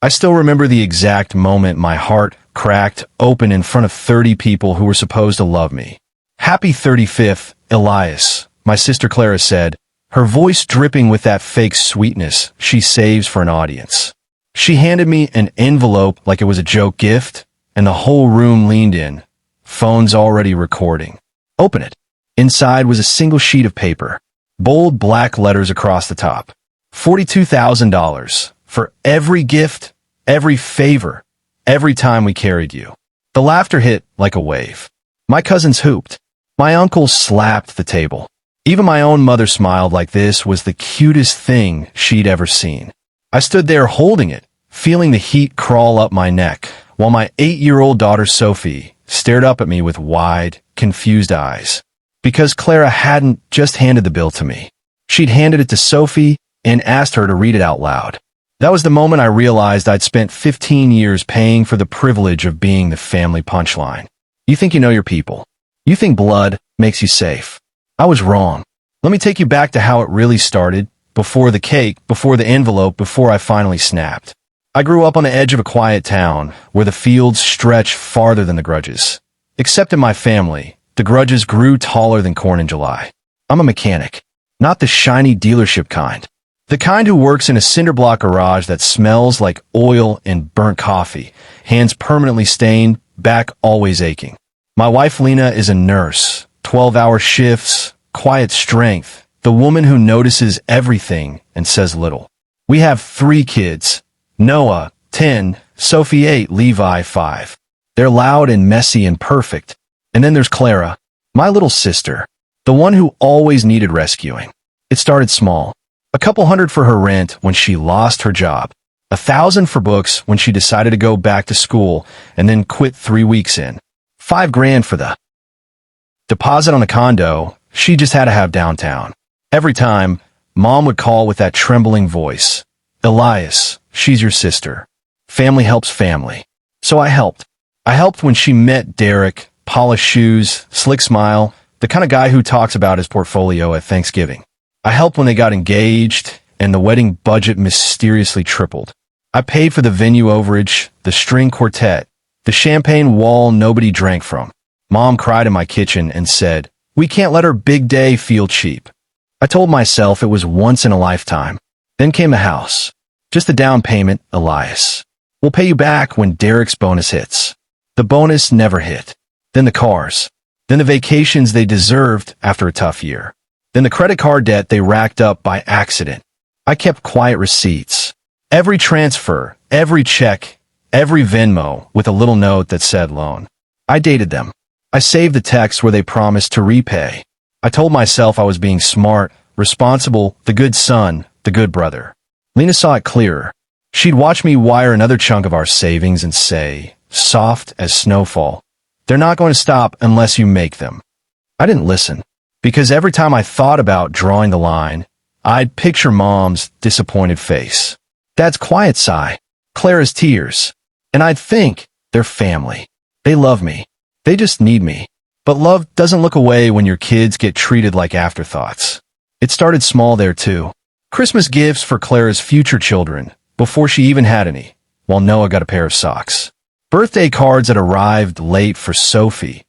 I still remember the exact moment my heart cracked open in front of 30 people who were supposed to love me. "Happy 35th, Elias," my sister Clara said, her voice dripping with that fake sweetness she saves for an audience. She handed me an envelope like it was a joke gift, and the whole room leaned in, phones already recording. "Open it." Inside was a single sheet of paper, bold black letters across the top. $42,000 for every gift, every favor, every time we carried you. The laughter hit like a wave. My cousins hooped. My uncle slapped the table. Even my own mother smiled like this was the cutest thing she'd ever seen. I stood there holding it, feeling the heat crawl up my neck, while my 8-year-old daughter Sophie stared up at me with wide, confused eyes. Because Clara hadn't just handed the bill to me. She'd handed it to Sophie and asked her to read it out loud. That was the moment I realized I'd spent 15 years paying for the privilege of being the family punchline. You think you know your people. You think blood makes you safe. I was wrong. Let me take you back to how it really started, before the cake, before the envelope, before I finally snapped. I grew up on the edge of a quiet town, where the fields stretch farther than the grudges. Except in my family, the grudges grew taller than corn in July. I'm a mechanic. Not the shiny dealership kind. The kind who works in a cinderblock garage that smells like oil and burnt coffee, hands permanently stained, back always aching. My wife Lena is a nurse, 12-hour shifts, quiet strength, the woman who notices everything and says little. We have 3 kids, Noah, 10, Sophie 8, Levi 5. They're loud and messy and perfect. And then there's Clara, my little sister, the one who always needed rescuing. It started small. A couple hundred for her rent when she lost her job. 1,000 for books when she decided to go back to school and then quit 3 weeks in. $5,000 for the deposit on a condo she just had to have downtown. Every time, Mom would call with that trembling voice. "Elias, she's your sister. Family helps family." So I helped. I helped when she met Derek, polished shoes, slick smile, the kind of guy who talks about his portfolio at Thanksgiving. I helped when they got engaged and the wedding budget mysteriously tripled. I paid for the venue overage, the string quartet, the champagne wall nobody drank from. Mom cried in my kitchen and said, "We can't let our big day feel cheap." I told myself it was once in a lifetime. Then came the house. Just a down payment, Elias. "We'll pay you back when Derek's bonus hits." The bonus never hit. Then the cars. Then the vacations they deserved after a tough year. Then the credit card debt they racked up by accident. I kept quiet receipts. Every transfer, every check, every Venmo with a little note that said loan. I dated them. I saved the texts where they promised to repay. I told myself I was being smart, responsible, the good son, the good brother. Lena saw it clearer. She'd watch me wire another chunk of our savings and say, soft as snowfall, "They're not going to stop unless you make them." I didn't listen, because every time I thought about drawing the line, I'd picture Mom's disappointed face, Dad's quiet sigh, Clara's tears, and I'd think, they're family. They love me. They just need me. But love doesn't look away when your kids get treated like afterthoughts. It started small there too. Christmas gifts for Clara's future children, before she even had any, while Noah got a pair of socks. Birthday cards that arrived late for Sophie,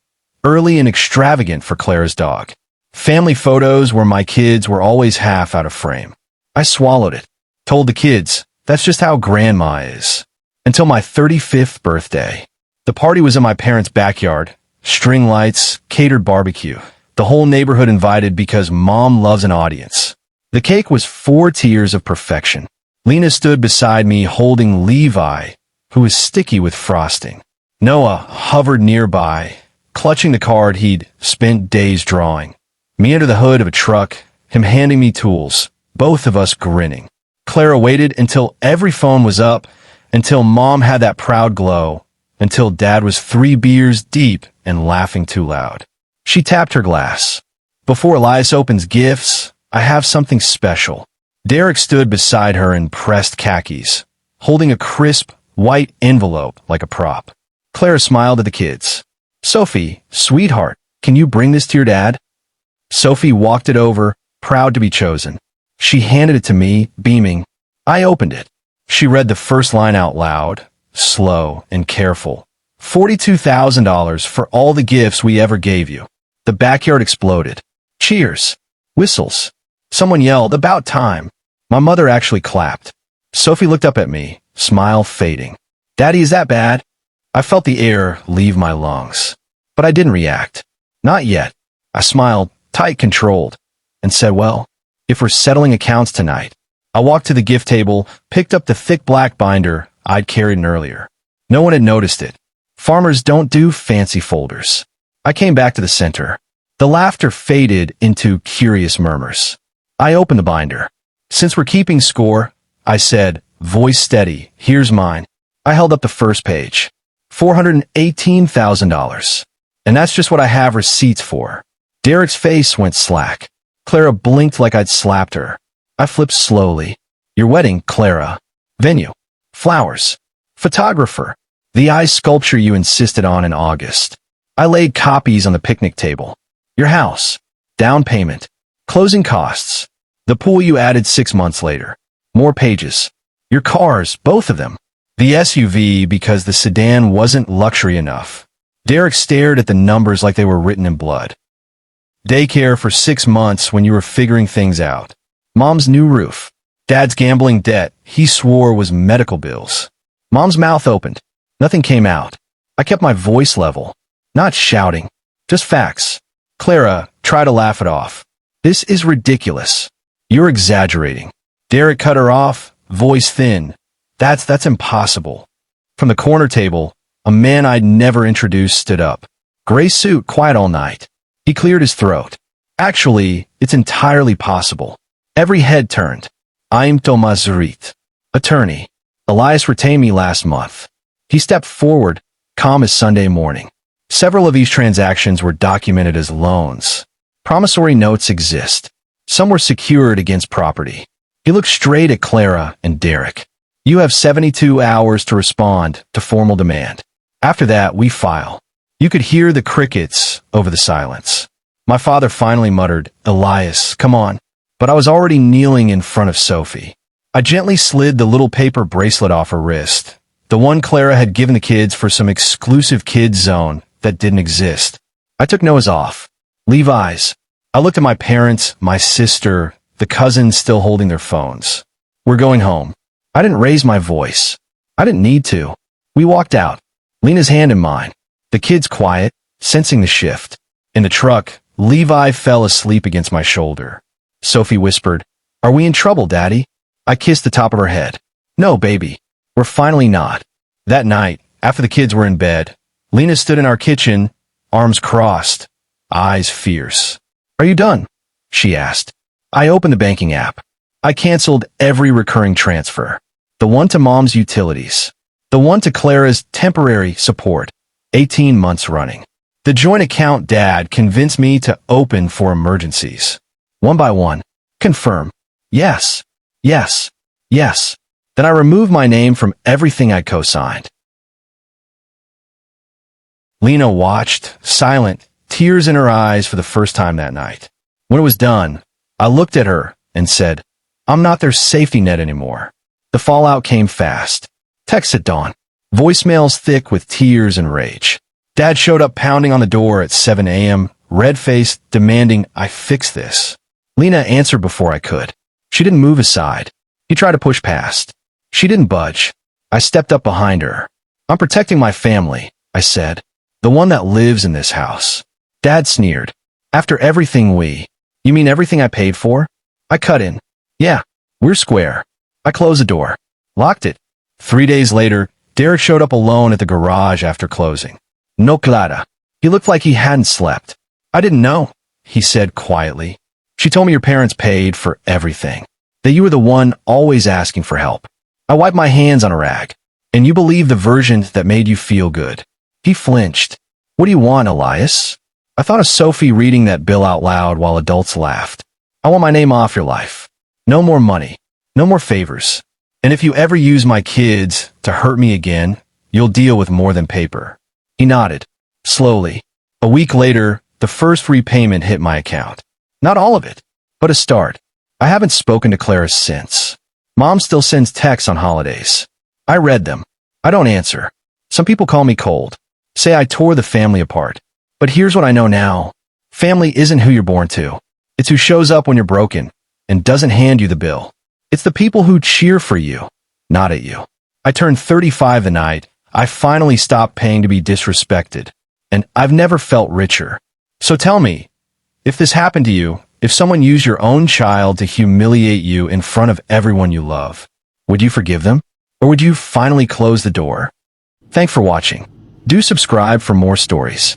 early and extravagant for Clara's dog. Family photos where my kids were always half out of frame. I swallowed it. Told the kids, that's just how grandma is. Until my 35th birthday. The party was in my parents' backyard. String lights, catered barbecue. The whole neighborhood invited because Mom loves an audience. The cake was 4 tiers of perfection. Lena stood beside me holding Levi, who was sticky with frosting. Noah hovered nearby, clutching the card he'd spent days drawing. Me under the hood of a truck, him handing me tools, both of us grinning. Clara waited until every phone was up, until Mom had that proud glow, until Dad was 3 beers deep and laughing too loud. She tapped her glass. "Before Elias opens gifts, I have something special." Derek stood beside her in pressed khakis, holding a crisp, white envelope like a prop. Clara smiled at the kids. "Sophie, sweetheart, can you bring this to your dad?" Sophie walked it over, proud to be chosen. She handed it to me, beaming. I opened it. She read the first line out loud, slow and careful. $42,000 for all the gifts we ever gave you. The backyard exploded. Cheers. Whistles. Someone yelled, "About time." My mother actually clapped. Sophie looked up at me, smile fading. "Daddy, is that bad?" I felt the air leave my lungs. But I didn't react. Not yet. I smiled, tight, controlled, and said, "Well, if we're settling accounts tonight." I walked to the gift table, picked up the thick black binder I'd carried earlier. No one had noticed it. Farmers don't do fancy folders. I came back to the center. The laughter faded into curious murmurs. I opened the binder. "Since we're keeping score," I said, voice steady, "here's mine." I held up the first page. $418,000. And that's just what I have receipts for. Derek's face went slack. Clara blinked like I'd slapped her. I flipped slowly. "Your wedding, Clara. Venue. Flowers. Photographer. The ice sculpture you insisted on in August. I laid copies on the picnic table. Your house. Down payment. Closing costs. The pool you added 6 months later. More pages. Your cars, both of them. The SUV because the sedan wasn't luxury enough." Derek stared at the numbers like they were written in blood. "Daycare for 6 months when you were figuring things out. Mom's new roof. Dad's gambling debt he swore was medical bills." Mom's mouth opened. Nothing came out. I kept my voice level. Not shouting. Just facts. "Clara, try to laugh it off. This is ridiculous. You're exaggerating." Derek cut her off, voice thin. That's impossible." From the corner table, a man I'd never introduced stood up. Gray suit, quiet all night. He cleared his throat. "Actually, it's entirely possible." Every head turned. "I'm Thomas Zurit, attorney. Elias retained me last month." He stepped forward, calm as Sunday morning. Several of these transactions were documented as loans. Promissory notes exist. Some were secured against property. He looked straight at Clara and Derek. "You have 72 hours to respond to formal demand. After that, we file." You could hear the crickets over the silence. My father finally muttered, "Elias, come on." But I was already kneeling in front of Sophie. I gently slid the little paper bracelet off her wrist, the one Clara had given the kids for some exclusive kids zone that didn't exist. I took Noah's off. Levi's. I looked at my parents, my sister, the cousins still holding their phones. "We're going home." I didn't raise my voice. I didn't need to. We walked out. Lena's hand in mine. The kids quiet, sensing the shift. In the truck, Levi fell asleep against my shoulder. Sophie whispered, "Are we in trouble, Daddy?" I kissed the top of her head. "No, baby. We're finally not." That night, after the kids were in bed, Lena stood in our kitchen, arms crossed, eyes fierce. "Are you done?" she asked. I opened the banking app. I canceled every recurring transfer. The one to Mom's utilities. The one to Clara's temporary support. 18 months running. The joint account Dad convinced me to open for emergencies. One by one. Confirm. Yes. Yes. Yes. Then I removed my name from everything I co-signed. Lena watched, silent, tears in her eyes for the first time that night. When it was done, I looked at her and said, "I'm not their safety net anymore." The fallout came fast. Text at dawn. Voicemails thick with tears and rage. Dad showed up pounding on the door at 7 a.m., red-faced, demanding I fix this. Lena answered before I could. She didn't move aside. He tried to push past. She didn't budge. I stepped up behind her. "I'm protecting my family," I said. "The one that lives in this house." Dad sneered. "After everything you mean everything I paid for?" I cut in. "Yeah, we're square." I closed the door. Locked it. 3 days later, Derek showed up alone at the garage after closing. No Clara. He looked like he hadn't slept. "I didn't know," he said quietly. "She told me your parents paid for everything. That you were the one always asking for help." I wiped my hands on a rag. "And you believe the version that made you feel good." He flinched. "What do you want, Elias?" I thought of Sophie reading that bill out loud while adults laughed. "I want my name off your life. No more money. No more favors. And if you ever use my kids to hurt me again, you'll deal with more than paper." He nodded. Slowly. A week later, the first repayment hit my account. Not all of it, but a start. I haven't spoken to Clara since. Mom still sends texts on holidays. I read them. I don't answer. Some people call me cold. Say I tore the family apart. But here's what I know now. Family isn't who you're born to. It's who shows up when you're broken and doesn't hand you the bill. It's the people who cheer for you, not at you. I turned 35 the night I finally stopped paying to be disrespected, and I've never felt richer. So tell me, if this happened to you, if someone used your own child to humiliate you in front of everyone you love, would you forgive them? Or would you finally close the door? Thanks for watching. Do subscribe for more stories.